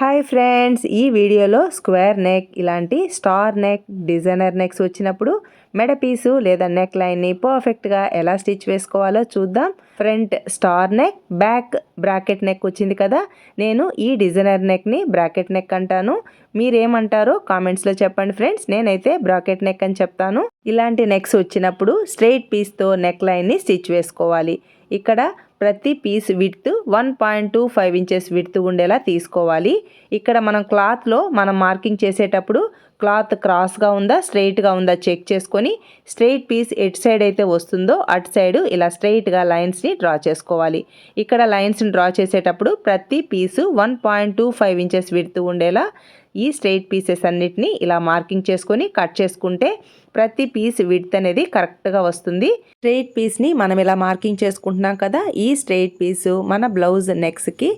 Hi friends, ఈ వీడియోలో square neck, ఇలాంటి స్టార్ నెక్, డిజైనర్ నెక్స్ వచ్చినప్పుడు మెడ పీసు లేదా నెక్ లైన్ని పర్ఫెక్ట్గా ఎలా స్టిచ్ వేసుకోవాలో చూద్దాం. Front star neck, back bracket neck వచ్చింది కదా. నేను ఈ డిజైనర్ నెక్ని బ్రాకెట్ నెక్ అంటాను. మీరేమంటారో కామెంట్స్లో చెప్పండి ఫ్రెండ్స్. నేనైతే బ్రాకెట్ నెక్ అని చెప్తాను. ఇలాంటి నెక్స్ వచ్చినప్పుడు స్ట్రెయిట్ పీస్తో నెక్ లైన్ని స్టిచ్ వేసుకోవాలి. ఇక్కడ ప్రతి పీస్ విడ్త్ 1.25 ఇంచెస్ విడ్త్ ఉండేలా తీసుకోవాలి. ఇక్కడ మనం క్లాత్లో మార్కింగ్ చేసేటప్పుడు క్లాత్ క్రాస్గా ఉందా స్ట్రెయిట్గా ఉందా చెక్ చేసుకొని స్ట్రెయిట్ పీస్ ఎటు సైడ్ అయితే వస్తుందో అటు సైడ్ ఇలా స్ట్రెయిట్గా లైన్స్ని డ్రా చేసుకోవాలి. ఇక్కడ లైన్స్ని డ్రా చేసేటప్పుడు ప్రతి పీసు 1.25 ఇంచెస్ విడ్త్ ఉండేలా ఈ స్ట్రెయిట్ పీసెస్ అన్నిటిని ఇలా మార్కింగ్ చేసుకొని కట్ చేసుకుంటే ప్రతి పీస్ విడ్త్ అనేది కరెక్ట్గా వస్తుంది. స్ట్రెయిట్ పీస్ని మనం ఇలా మార్కింగ్ చేసుకుంటున్నాం కదా. ఈ స్ట్రెయిట్ పీసు మన బ్లౌజ్ నెక్స్కి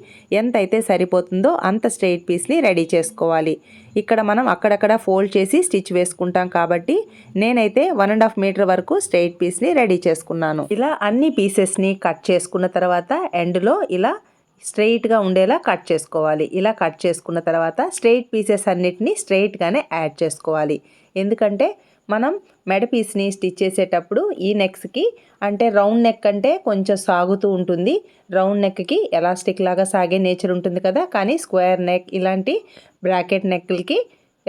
ఎంత అయితే సరిపోతుందో అంత స్ట్రెయిట్ పీస్ని రెడీ చేసుకోవాలి. ఇక్కడ మనం అక్కడక్కడ ఫోల్డ్ చేసి స్టిచ్ వేసుకుంటాం కాబట్టి నేనైతే 1.5 మీటర్ వరకు స్ట్రెయిట్ పీస్ని రెడీ చేసుకున్నాను. ఇలా అన్ని పీసెస్ని కట్ చేసుకున్న తర్వాత ఎండ్లో ఇలా స్ట్రెయిట్గా ఉండేలా కట్ చేసుకోవాలి. ఇలా కట్ చేసుకున్న తర్వాత స్ట్రెయిట్ పీసెస్ అన్నిటినీ స్ట్రెయిట్గానే యాడ్ చేసుకోవాలి. ఎందుకంటే మనం మెడ పీస్ని స్టిచ్ చేసేటప్పుడు ఈ నెక్స్కి అంటే రౌండ్ నెక్ అంటే కొంచెం సాగుతూ ఉంటుంది. రౌండ్ నెక్కి ఎలాస్టిక్ లాగా సాగే నేచర్ ఉంటుంది కదా. కానీ స్క్వేర్ నెక్ ఇలాంటి బ్రాకెట్ నెక్లకి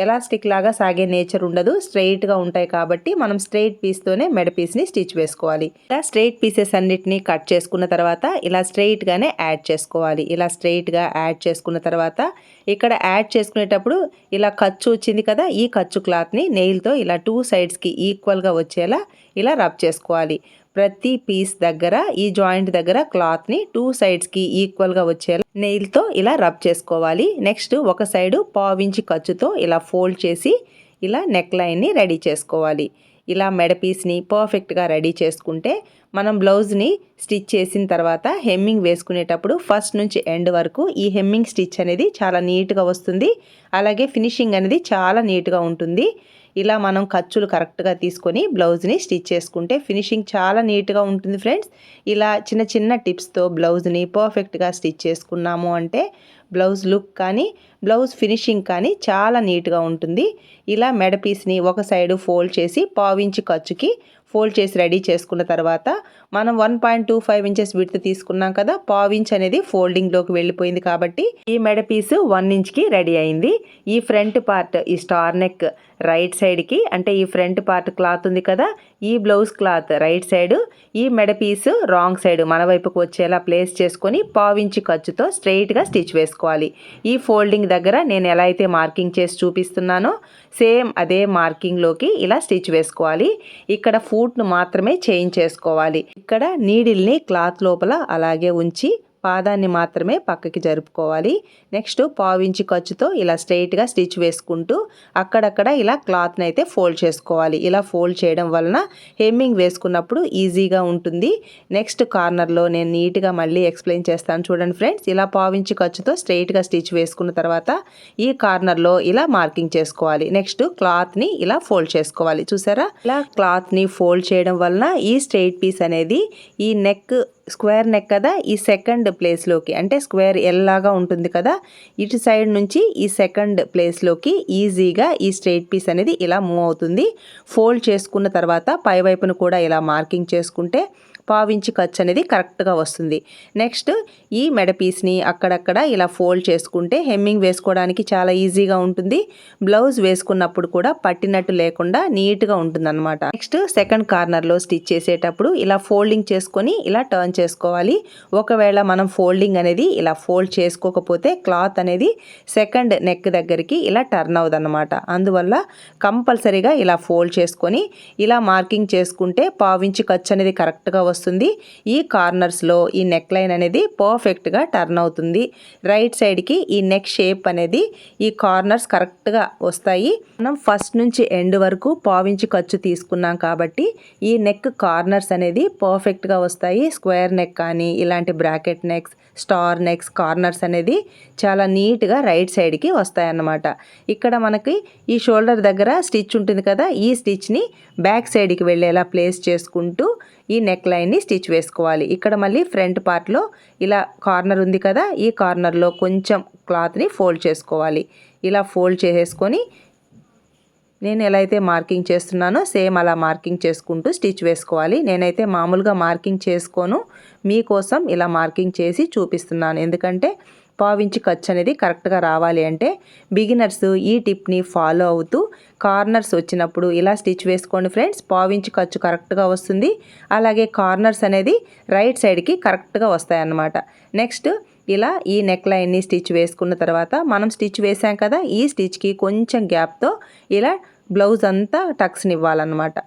ఎలాస్టిక్ లాగా సాగే నేచర్ ఉండదు, స్ట్రెయిట్గా ఉంటాయి. కాబట్టి మనం స్ట్రెయిట్ పీస్తోనే మెడ పీస్ని స్టిచ్ వేసుకోవాలి. ఇలా స్ట్రెయిట్ పీసెస్ అన్నిటిని కట్ చేసుకున్న తర్వాత ఇలా స్ట్రెయిట్గానే యాడ్ చేసుకోవాలి. ఇలా స్ట్రెయిట్గా యాడ్ చేసుకున్న తర్వాత ఇక్కడ యాడ్ చేసుకునేటప్పుడు ఇలా ఖర్చు వచ్చింది కదా. ఈ ఖర్చు క్లాత్ని నెయిల్తో ఇలా 2 సైడ్స్కి ఈక్వల్గా వచ్చేలా ఇలా రబ్ చేసుకోవాలి. ప్రతి పీస్ దగ్గర ఈ జాయింట్ దగ్గర క్లాత్ని 2 సైడ్స్కి ఈక్వల్గా వచ్చేలా నెయిల్తో ఇలా రబ్ చేసుకోవాలి. నెక్స్ట్ ఒక సైడు 1/4 ఇంచ్ ఖర్చుతో ఇలా ఫోల్డ్ చేసి ఇలా నెక్ లైన్ని రెడీ చేసుకోవాలి. ఇలా మెడ పీస్ని పర్ఫెక్ట్గా రెడీ చేసుకుంటే మనం బ్లౌజ్ని స్టిచ్ చేసిన తర్వాత హెమ్మింగ్ వేసుకునేటప్పుడు ఫస్ట్ నుంచి ఎండ్ వరకు ఈ హెమ్మింగ్ స్టిచ్ అనేది చాలా నీట్గా వస్తుంది. అలాగే ఫినిషింగ్ అనేది చాలా నీట్గా ఉంటుంది. ఇలా మనం ఖర్చులు కరెక్ట్గా తీసుకొని బ్లౌజ్ని స్టిచ్ చేసుకుంటే ఫినిషింగ్ చాలా నీట్గా ఉంటుంది ఫ్రెండ్స్. ఇలా చిన్న చిన్న టిప్స్తో బ్లౌజ్ని పర్ఫెక్ట్గా స్టిచ్ చేసుకున్నాము అంటే బ్లౌజ్ లుక్ కానీ బ్లౌజ్ ఫినిషింగ్ కానీ చాలా నీట్గా ఉంటుంది. ఇలా మెడ పీస్ని ఒక సైడు ఫోల్డ్ చేసి 1/4 ఇంచ్ ఖర్చుకి ఫోల్డ్ చేసి రెడీ చేసుకున్న తర్వాత మనం 1.25 ఇంచెస్ విడ్త్ తీసుకున్నాం కదా. 1/4 ఇంచ్ అనేది ఫోల్డింగ్లోకి వెళ్ళిపోయింది కాబట్టి ఈ మెడ పీసు 1 ఇంచ్కి రెడీ అయింది. ఈ ఫ్రంట్ పార్ట్ ఈ స్టార్ నెక్ రైట్ సైడ్కి అంటే ఈ ఫ్రంట్ పార్ట్ క్లాత్ ఉంది కదా, ఈ బ్లౌజ్ క్లాత్ రైట్ సైడ్, ఈ మెడ పీసు రాంగ్ సైడ్ మన వైపుకు వచ్చేలా ప్లేస్ చేసుకొని 1/4 ఇంచ్ ఖర్చుతో స్ట్రెయిట్గా స్టిచ్ వేసుకోవాలి. ఈ ఫోల్డింగ్ దగ్గర నేను ఎలా అయితే మార్కింగ్ చేసి చూపిస్తున్నానో సేమ్ అదే మార్కింగ్లోకి ఇలా స్టిచ్ వేసుకోవాలి. ఇక్కడ ఫూట్ను మాత్రమే చేంజ్ చేసుకోవాలి. ఇక్కడ నీడిల్ని క్లాత్ లోపల అలాగే ఉంచి పాదాన్ని మాత్రమే పక్కకి జరుపుకోవాలి. నెక్స్ట్ 1/4 ఇంచ్ ఖర్చుతో ఇలా స్ట్రెయిట్గా స్టిచ్ వేసుకుంటూ అక్కడక్కడ ఇలా క్లాత్ని అయితే ఫోల్డ్ చేసుకోవాలి. ఇలా ఫోల్డ్ చేయడం వలన హెమ్మింగ్ వేసుకున్నప్పుడు ఈజీగా ఉంటుంది. నెక్స్ట్ కార్నర్లో నేను నీట్గా మళ్ళీ ఎక్స్ప్లెయిన్ చేస్తాను చూడండి ఫ్రెండ్స్. ఇలా 1/4 ఇంచ్ ఖర్చుతో స్ట్రెయిట్గా స్టిచ్ వేసుకున్న తర్వాత ఈ కార్నర్లో ఇలా మార్కింగ్ చేసుకోవాలి. నెక్స్ట్ క్లాత్ని ఇలా ఫోల్డ్ చేసుకోవాలి. చూసారా, ఇలా క్లాత్ని ఫోల్డ్ చేయడం వలన ఈ స్ట్రెయిట్ పీస్ అనేది ఈ నెక్ స్క్వేర్ నెక్ కదా, ఈ సెకండ్ ప్లేస్లోకి అంటే స్క్వేర్ ఎల్ లాగా ఉంటుంది కదా, ఇటు సైడ్ నుంచి ఈ సెకండ్ ప్లేస్లోకి ఈజీగా ఈ స్ట్రెయిట్ పీస్ అనేది ఇలా మూవ్ అవుతుంది. ఫోల్డ్ చేసుకున్న తర్వాత పై వైపును కూడా ఇలా మార్కింగ్ చేసుకుంటే 1/4 ఇంచ్ ఖర్చు అనేది కరెక్ట్గా వస్తుంది. నెక్స్ట్ ఈ మెడ పీస్ని అక్కడక్కడ ఇలా ఫోల్డ్ చేసుకుంటే హెమ్మింగ్ వేసుకోవడానికి చాలా ఈజీగా ఉంటుంది. బ్లౌజ్ వేసుకున్నప్పుడు కూడా పట్టినట్టు లేకుండా నీట్గా ఉంటుంది అనమాట. నెక్స్ట్ సెకండ్ కార్నర్లో స్టిచ్ చేసేటప్పుడు ఇలా ఫోల్డింగ్ చేసుకొని ఇలా టర్న్ చేసుకోవాలి. ఒకవేళ మనం ఫోల్డింగ్ అనేది ఇలా ఫోల్డ్ చేసుకోకపోతే క్లాత్ అనేది సెకండ్ నెక్ దగ్గరికి ఇలా టర్న్ అవుతుంది అనమాట. అందువల్ల కంపల్సరీగా ఇలా ఫోల్డ్ చేసుకొని ఇలా మార్కింగ్ చేసుకుంటే 1/4 ఇంచ్ ఖర్చు అనేది కరెక్ట్గా వస్తుంది. ఈ కార్నర్స్లో ఈ నెక్ లైన్ అనేది పర్ఫెక్ట్గా టర్న్ అవుతుంది. రైట్ సైడ్కి ఈ నెక్ షేప్ అనేది ఈ కార్నర్స్ కరెక్ట్గా వస్తాయి. మనం ఫస్ట్ నుంచి ఎండ్ వరకు 1/4 ఇంచ్ ఖర్చు తీసుకున్నాం కాబట్టి ఈ నెక్ కార్నర్స్ అనేది పర్ఫెక్ట్గా వస్తాయి. స్క్వేర్ నెక్ కానీ ఇలాంటి bracket necks, star necks corners అనేది చాలా నీట్గా రైట్ సైడ్కి వస్తాయన్నమాట. ఇక్కడ మనకి ఈ షోల్డర్ దగ్గర స్టిచ్ ఉంటుంది కదా, ఈ స్టిచ్ని బ్యాక్ సైడ్కి వెళ్ళేలా ప్లేస్ చేసుకుంటూ ఈ నెక్ లైన్ని స్టిచ్ వేసుకోవాలి. ఇక్కడ మళ్ళీ ఫ్రంట్ పార్ట్లో ఇలా కార్నర్ ఉంది కదా, ఈ కార్నర్లో కొంచెం క్లాత్ని ఫోల్డ్ చేసుకోవాలి. ఇలా ఫోల్డ్ చేసేసుకొని నేను ఎలా అయితే మార్కింగ్ చేస్తున్నానో సేమ్ అలా మార్కింగ్ చేసుకుంటూ స్టిచ్ వేసుకోవాలి. నేనైతే మామూలుగా మార్కింగ్ చేసుకోను, మీకోసం ఇలా మార్కింగ్ చేసి చూపిస్తున్నాను. ఎందుకంటే పావించి ఖర్చు అనేది కరెక్ట్గా రావాలి అంటే బిగినర్స్ ఈ టిప్ని ఫాలో అవుతూ కార్నర్స్ వచ్చినప్పుడు ఇలా స్టిచ్ వేసుకోండి ఫ్రెండ్స్. పావించి ఖర్చు కరెక్ట్గా వస్తుంది. అలాగే కార్నర్స్ అనేది రైట్ సైడ్కి కరెక్ట్గా వస్తాయన్నమాట. నెక్స్ట్ ఇలా ఈ నెక్ లైన్ని స్టిచ్ వేసుకున్న తర్వాత మనం స్టిచ్ వేసాం కదా, ఈ స్టిచ్కి కొంచెం గ్యాప్తో ఇలా బ్లౌజ్ అంతా టక్స్ని ఇవ్వాలన్నమాట.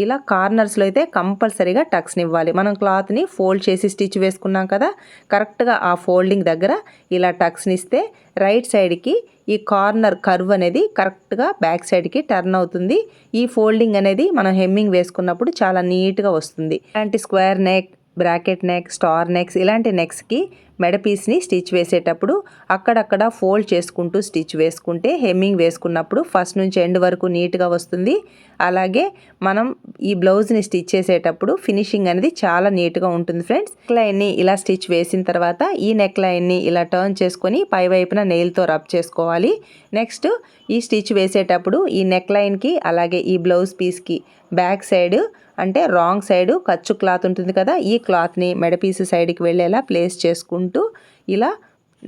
ఇలా కార్నర్స్లో అయితే కంపల్సరీగా టక్స్ని ఇవ్వాలి. మనం క్లాత్ని ఫోల్డ్ చేసి స్టిచ్ వేసుకున్నాం కదా, కరెక్ట్గా ఆ ఫోల్డింగ్ దగ్గర ఇలా టక్స్ని ఇస్తే రైట్ సైడ్కి ఈ కార్నర్ కర్వ్ అనేది కరెక్ట్గా బ్యాక్ సైడ్కి టర్న్ అవుతుంది. ఈ ఫోల్డింగ్ అనేది మనం హెమ్మింగ్ వేసుకున్నప్పుడు చాలా నీట్గా వస్తుంది. ఇలాంటి square neck, bracket neck, star necks ఇలాంటి నెక్స్కి మెడ పీస్ని స్టిచ్ వేసేటప్పుడు అక్కడక్కడ ఫోల్డ్ చేసుకుంటూ స్టిచ్ వేసుకుంటే హెమ్మింగ్ వేసుకున్నప్పుడు ఫస్ట్ నుంచి ఎండ్ వరకు నీట్గా వస్తుంది. అలాగే మనం ఈ బ్లౌజ్ని స్టిచ్ చేసేటప్పుడు ఫినిషింగ్ అనేది చాలా నీట్గా ఉంటుంది ఫ్రెండ్స్. నెక్ లైన్ని ఇలా స్టిచ్ వేసిన తర్వాత ఈ నెక్ లైన్ని ఇలా టర్న్ చేసుకొని పై వైపున నెయిల్తో రబ్ చేసుకోవాలి. నెక్స్ట్ ఈ స్టిచ్ వేసేటప్పుడు ఈ నెక్ లైన్కి అలాగే ఈ బ్లౌజ్ పీస్కి బ్యాక్ సైడ్ అంటే రాంగ్ సైడు ఖర్చు క్లాత్ ఉంటుంది కదా, ఈ క్లాత్ని మెడపీసు సైడ్కి వెళ్ళేలా ప్లేస్ చేసుకుంటూ ఇలా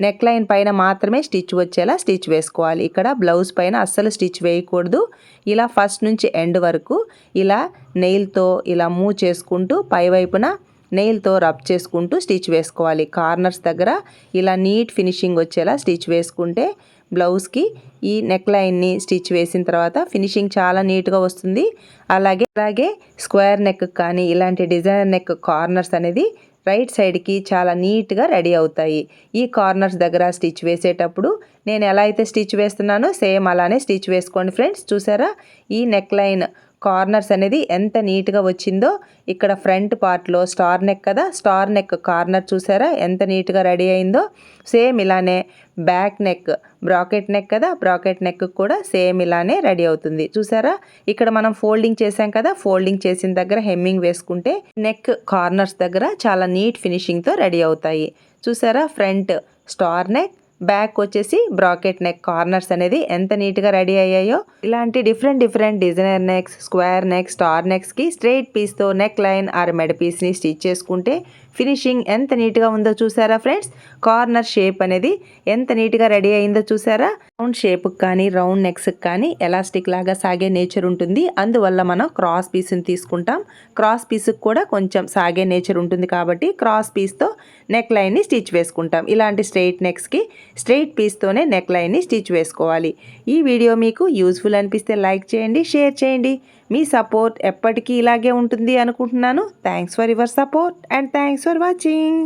నెక్ లైన్ పైన మాత్రమే స్టిచ్ వచ్చేలా స్టిచ్ వేసుకోవాలి. ఇక్కడ బ్లౌజ్ పైన అస్సలు స్టిచ్ వేయకూడదు. ఇలా ఫస్ట్ నుంచి ఎండ్ వరకు ఇలా నెయిల్తో ఇలా మూవ్ చేసుకుంటూ పై వైపున నెయిల్తో రబ్ చేసుకుంటూ స్టిచ్ వేసుకోవాలి. కార్నర్స్ దగ్గర ఇలా నీట్ ఫినిషింగ్ వచ్చేలా స్టిచ్ వేసుకుంటే బ్లౌజ్కి ఈ నెక్ లైన్ని స్టిచ్ వేసిన తర్వాత ఫినిషింగ్ చాలా నీట్గా వస్తుంది. అలాగే స్క్వేర్ నెక్ కానీ ఇలాంటి డిజైనర్ నెక్ కార్నర్స్ అనేది రైట్ సైడ్కి చాలా నీట్గా రెడీ అవుతాయి. ఈ కార్నర్స్ దగ్గర స్టిచ్ వేసేటప్పుడు నేను ఎలా అయితే స్టిచ్ వేస్తున్నానో సేమ్ అలానే స్టిచ్ వేసుకోండి ఫ్రెండ్స్. చూసారా ఈ నెక్ లైన్ కార్నర్స్ అనేది ఎంత నీట్గా వచ్చిందో. ఇక్కడ ఫ్రంట్ పార్ట్లో స్టార్ నెక్ కదా, స్టార్ నెక్ కార్నర్ చూసారా ఎంత నీట్గా రెడీ అయిందో. సేమ్ ఇలానే బ్యాక్ నెక్ బ్రాకెట్ నెక్ కదా, బ్రాకెట్ నెక్ కూడా సేమ్ ఇలానే రెడీ అవుతుంది. చూసారా ఇక్కడ మనం ఫోల్డింగ్ చేసాం కదా, ఫోల్డింగ్ చేసిన దగ్గర హెమ్మింగ్ వేసుకుంటే నెక్ కార్నర్స్ దగ్గర చాలా నీట్ ఫినిషింగ్తో రెడీ అవుతాయి. చూసారా ఫ్రంట్ స్టార్ నెక్, బ్యాక్ వచ్చేసి బ్రాకెట్ నెక్ కార్నర్స్ అనేది ఎంత నీట్గా రెడీ అయ్యాయో. ఇలాంటి different designer necks, square neck, star నెక్స్కి స్ట్రైట్ పీస్తో నెక్ లైన్ ఆర్ మెడ పీస్ని స్టిచ్ చేసుకుంటే ఫినిషింగ్ ఎంత నీట్గా ఉందో చూసారా ఫ్రెండ్స్. కార్నర్ షేప్ అనేది ఎంత నీట్గా రెడీ అయిందో చూసారా. రౌండ్ షేప్కి కానీ రౌండ్ నెక్స్కి కానీ ఎలాస్టిక్ లాగా సాగే నేచర్ ఉంటుంది. అందువల్ల మనం క్రాస్ పీస్ని తీసుకుంటాం. క్రాస్ పీస్కి కూడా కొంచెం సాగే నేచర్ ఉంటుంది కాబట్టి క్రాస్ పీస్తో నెక్ లైన్ని స్టిచ్ వేసుకుంటాం. ఇలాంటి స్ట్రైట్ నెక్స్కి స్ట్రైట్ పీస్తోనే నెక్ లైన్ని స్టిచ్ వేసుకోవాలి. ఈ వీడియో మీకు యూస్ఫుల్ అనిపిస్తే లైక్ చేయండి, షేర్ చేయండి. మీ సపోర్ట్ ఎప్పటికీ ఇలాగే ఉంటుంది అనుకుంటున్నాను. Thanks for your support and thanks for watching.